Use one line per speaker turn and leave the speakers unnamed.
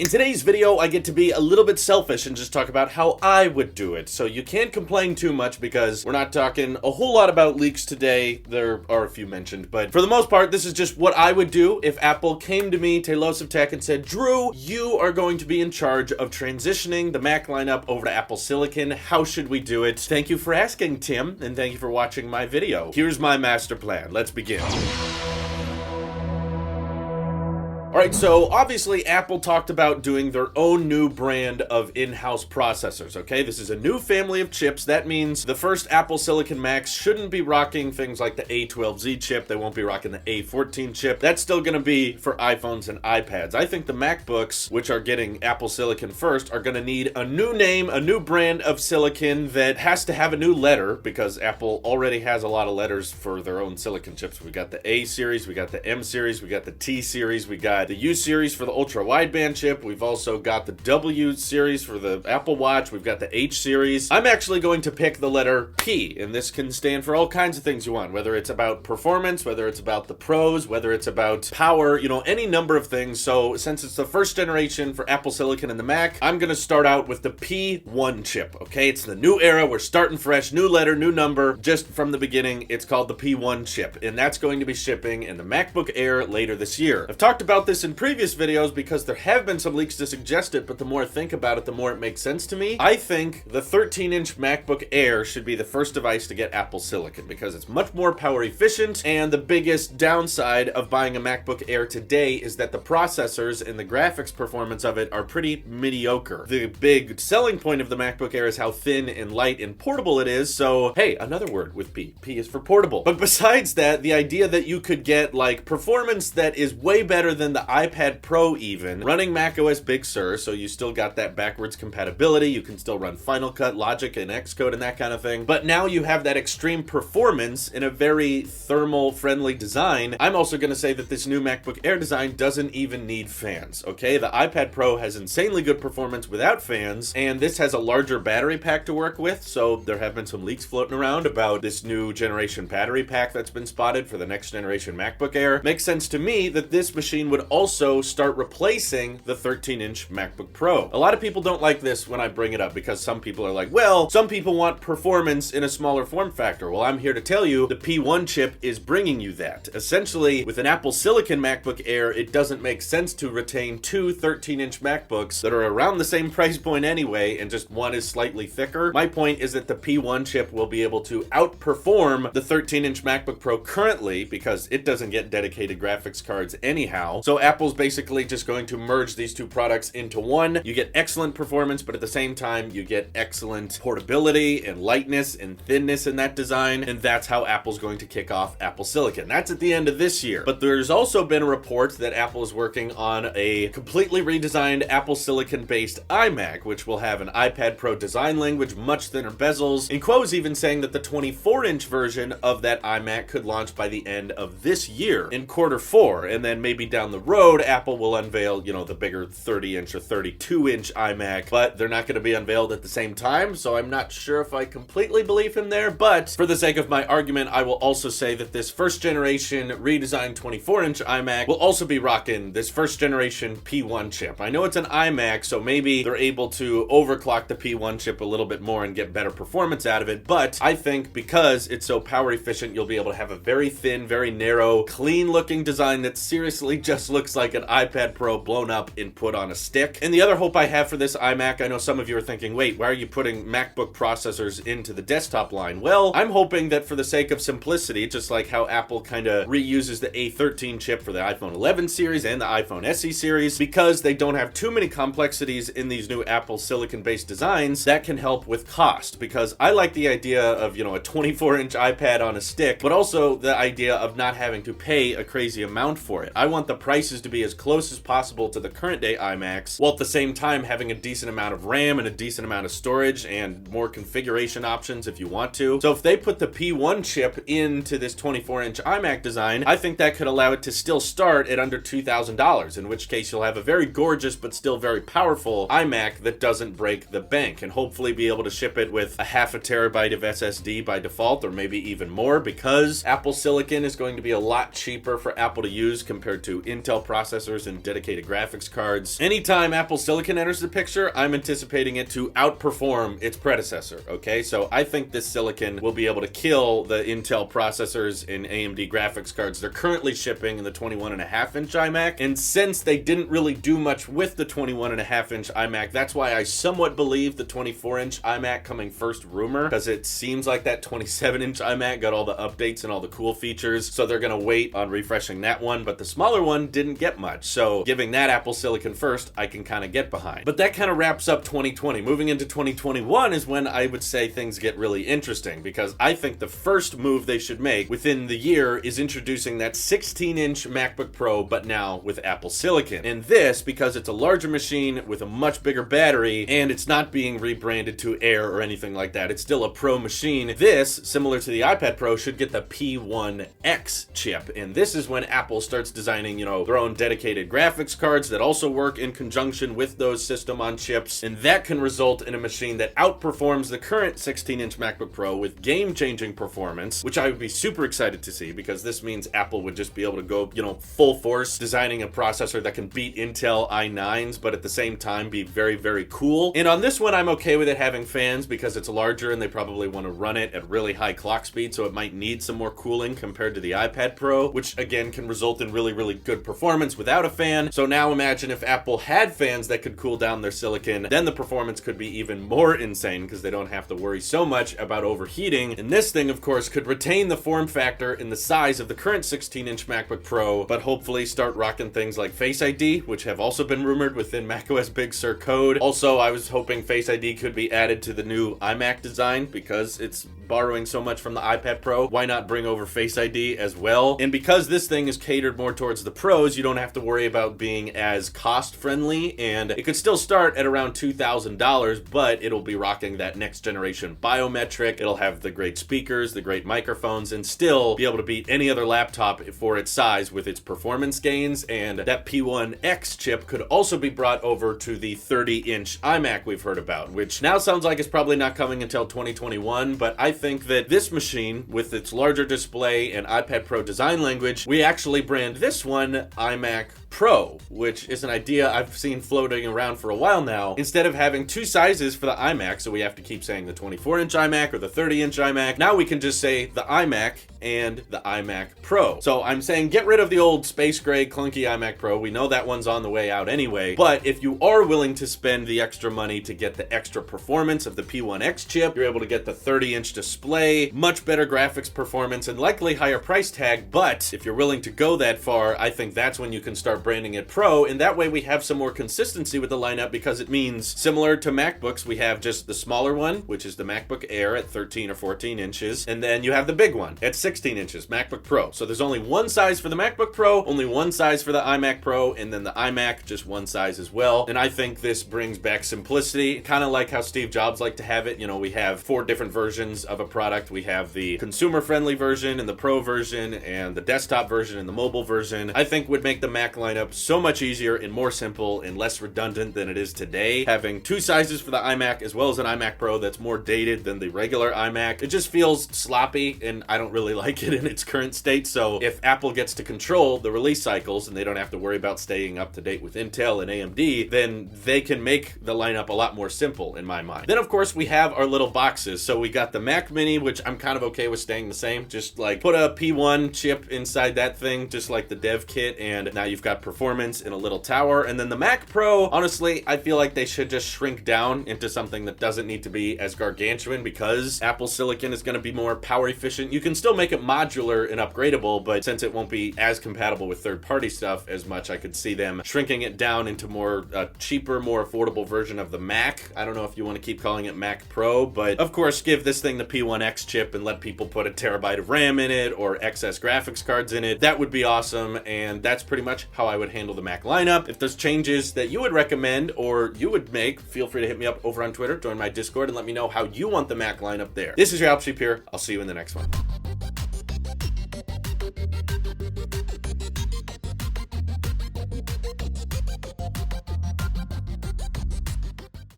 In today's video, I get to be a little bit selfish and just talk about how I would do it. So you can't complain too much because we're not talking a whole lot about leaks today. There are a few mentioned, but for the most part, this is just what I would do if Apple came to me, Tailosive Tech, and said, Drew, you are going to be in charge of transitioning the Mac lineup over to Apple Silicon. How should we do it? Thank you for asking, Tim, and thank you for watching my video. Here's my master plan. Let's begin. Alright, so obviously Apple talked about doing their own new brand of in-house processors, okay? This is a new family of chips. That means the first Apple Silicon Macs shouldn't be rocking things like the A12Z chip. They won't be rocking the A14 chip. That's still going to be for iPhones and iPads. I think the MacBooks, which are getting Apple Silicon first, are going to need a new name, a new brand of silicon that has to have a new letter because Apple already has a lot of letters for their own silicon chips. We got the A series, we got the M series, we got the T series, we got the U series for the ultra wideband chip. We've also got the W series for the Apple Watch. We've got the H series. I'm actually going to pick the letter P, and this can stand for all kinds of things you want, whether it's about performance, whether it's about the pros, whether it's about power, you know, any number of things. So since it's the first generation for Apple Silicon and the Mac, I'm going to start out with the P1 chip, okay? It's the new era. We're starting fresh, new letter, new number. Just from the beginning, it's called the P1 chip, and that's going to be shipping in the MacBook Air later this year. I've talked about this in previous videos because there have been some leaks to suggest it, but the more I think about it, the more it makes sense to me. I think the 13-inch MacBook Air should be the first device to get Apple Silicon because it's much more power efficient, and the biggest downside of buying a MacBook Air today is that the processors and the graphics performance of it are pretty mediocre. The big selling point of the MacBook Air is how thin and light and portable it is, so hey, another word with P. P is for portable. But besides that, the idea that you could get like performance that is way better than the iPad Pro even, running macOS Big Sur, so you still got that backwards compatibility, you can still run Final Cut, Logic, and Xcode and that kind of thing, but now you have that extreme performance in a very thermal-friendly design. I'm also going to say that this new MacBook Air design doesn't even need fans, okay? The iPad Pro has insanely good performance without fans, and this has a larger battery pack to work with, so there have been some leaks floating around about this new generation battery pack that's been spotted for the next generation MacBook Air. Makes sense to me that this machine would also start replacing the 13-inch MacBook Pro. A lot of people don't like this when I bring it up because some people are like, well, some people want performance in a smaller form factor. Well, I'm here to tell you the P1 chip is bringing you that. Essentially, with an Apple Silicon MacBook Air, it doesn't make sense to retain two 13-inch MacBooks that are around the same price point anyway, and just one is slightly thicker. My point is that the P1 chip will be able to outperform the 13-inch MacBook Pro currently because it doesn't get dedicated graphics cards anyhow. So Apple's basically just going to merge these two products into one. You get excellent performance, but at the same time, you get excellent portability and lightness and thinness in that design, and that's how Apple's going to kick off Apple Silicon. That's at the end of this year. But there's also been a report that Apple is working on a completely redesigned Apple Silicon-based iMac, which will have an iPad Pro design language, much thinner bezels, and Quo's even saying that the 24-inch version of that iMac could launch by the end of this year, in Q4, and then maybe down the road, Apple will unveil, you know, the bigger 30-inch or 32-inch iMac, but they're not going to be unveiled at the same time, so I'm not sure if I completely believe him there, but for the sake of my argument, I will also say that this first-generation redesigned 24-inch iMac will also be rocking this first-generation P1 chip. I know it's an iMac, so maybe they're able to overclock the P1 chip a little bit more and get better performance out of it, but I think because it's so power efficient, you'll be able to have a very thin, very narrow, clean-looking design that seriously just looks like an iPad Pro blown up and put on a stick. And the other hope I have for this iMac, I know some of you are thinking, wait, why are you putting MacBook processors into the desktop line? Well, I'm hoping that for the sake of simplicity, just like how Apple kind of reuses the A13 chip for the iPhone 11 series and the iPhone SE series, because they don't have too many complexities in these new Apple Silicon-based designs, that can help with cost. Because I like the idea of, you know, a 24-inch iPad on a stick, but also the idea of not having to pay a crazy amount for it. I want the prices to be as close as possible to the current day iMacs, while at the same time having a decent amount of RAM and a decent amount of storage and more configuration options if you want to. So if they put the P1 chip into this 24-inch iMac design, I think that could allow it to still start at under $2,000, in which case you'll have a very gorgeous but still very powerful iMac that doesn't break the bank, and hopefully be able to ship it with a half a terabyte of SSD by default, or maybe even more, because Apple Silicon is going to be a lot cheaper for Apple to use compared to Intel Intel processors and dedicated graphics cards. Anytime Apple Silicon enters the picture, I'm anticipating it to outperform its predecessor, okay? So I think this silicon will be able to kill the Intel processors and AMD graphics cards they're currently shipping in the 21.5-inch iMac. And since they didn't really do much with the 21.5-inch iMac, that's why I somewhat believe the 24-inch iMac coming first rumor, because it seems like that 27-inch iMac got all the updates and all the cool features, so they're gonna wait on refreshing that one, but the smaller one didn't get much, so giving that Apple Silicon first, I can kind of get behind. But that kind of wraps up 2020. Moving into 2021 is when I would say things get really interesting, because I think the first move they should make within the year is introducing that 16-inch MacBook Pro, but now with Apple Silicon. And this, because it's a larger machine with a much bigger battery, and it's not being rebranded to Air or anything like that. It's still a Pro machine. This, similar to the iPad Pro, should get the P1X chip. And this is when Apple starts designing, you know, their own dedicated graphics cards that also work in conjunction with those system on chips. And that can result in a machine that outperforms the current 16-inch MacBook Pro with game-changing performance, which I would be super excited to see, because this means Apple would just be able to go, you know, full force designing a processor that can beat Intel i9s, but at the same time be very, very cool. And on this one, I'm okay with it having fans because it's larger and they probably want to run it at really high clock speed, so it might need some more cooling compared to the iPad Pro, which again can result in really, really good performance without a fan. So now imagine if Apple had fans that could cool down their silicon, then the performance could be even more insane because they don't have to worry so much about overheating. And this thing, of course, could retain the form factor and the size of the current 16-inch MacBook Pro, but hopefully start rocking things like Face ID, which have also been rumored within macOS Big Sur code. Also, I was hoping Face ID could be added to the new iMac design because it's borrowing so much from the iPad Pro. Why not bring over Face ID as well? And because this thing is catered more towards the pros, you don't have to worry about being as cost friendly, and it could still start at around $2,000, but it'll be rocking that next generation biometric. It'll have the great speakers, the great microphones, and still be able to beat any other laptop for its size with its performance gains. And that P1X chip could also be brought over to the 30-inch iMac we've heard about, which now sounds like it's probably not coming until 2021, but I think that this machine, with its larger display and iPad Pro design language, we actually brand this one iMac Pro, which is an idea I've seen floating around for a while now. Instead of having two sizes for the iMac, so we have to keep saying the 24-inch iMac or the 30-inch iMac, now we can just say the iMac and the iMac Pro. So I'm saying get rid of the old space gray clunky iMac Pro. We know that one's on the way out anyway, but if you are willing to spend the extra money to get the extra performance of the P1X chip, you're able to get the 30-inch display, much better graphics performance, and likely higher price tag. But if you're willing to go that far, I think that's when you can start branding it Pro, and that way we have some more consistency with the lineup, because it means, similar to MacBooks, we have just the smaller one, which is the MacBook Air at 13 or 14 inches, and then you have the big one at 16 inches, MacBook Pro. So there's only one size for the MacBook Pro, only one size for the iMac Pro, and then the iMac, just one size as well. And I think this brings back simplicity, kind of like how Steve Jobs liked to have it. You know, we have 4 different versions of a product. We have the consumer-friendly version and the Pro version and the desktop version and the mobile version. I think would make the Mac lineup so much easier and more simple and less redundant than it is today. Having 2 sizes for the iMac as well as an iMac Pro that's more dated than the regular iMac, it just feels sloppy and I don't really like it in its current state. So if Apple gets to control the release cycles and they don't have to worry about staying up to date with Intel and AMD, then they can make the lineup a lot more simple in my mind. Then of course we have our little boxes. So we got the Mac Mini, which I'm kind of okay with staying the same. Just like put a P1 chip inside that thing, just like the dev kit, and now you've got performance in a little tower. And then the Mac Pro, honestly, I feel like they should just shrink down into something that doesn't need to be as gargantuan, because Apple Silicon is going to be more power efficient. You can still make it modular and upgradable, but since it won't be as compatible with third-party stuff as much, I could see them shrinking it down into more cheaper, more affordable version of the Mac. I don't know if you want to keep calling it Mac Pro, but of course give this thing the P1X chip and let people put a terabyte of RAM in it or excess graphics cards in it. That would be awesome, and that's pretty much how I would handle the Mac lineup. If there's changes that you would recommend or you would make, feel free to hit me up over on Twitter, join my Discord, and let me know how you want the Mac lineup there. This is your Alp Sheep here. I'll see you in the next one.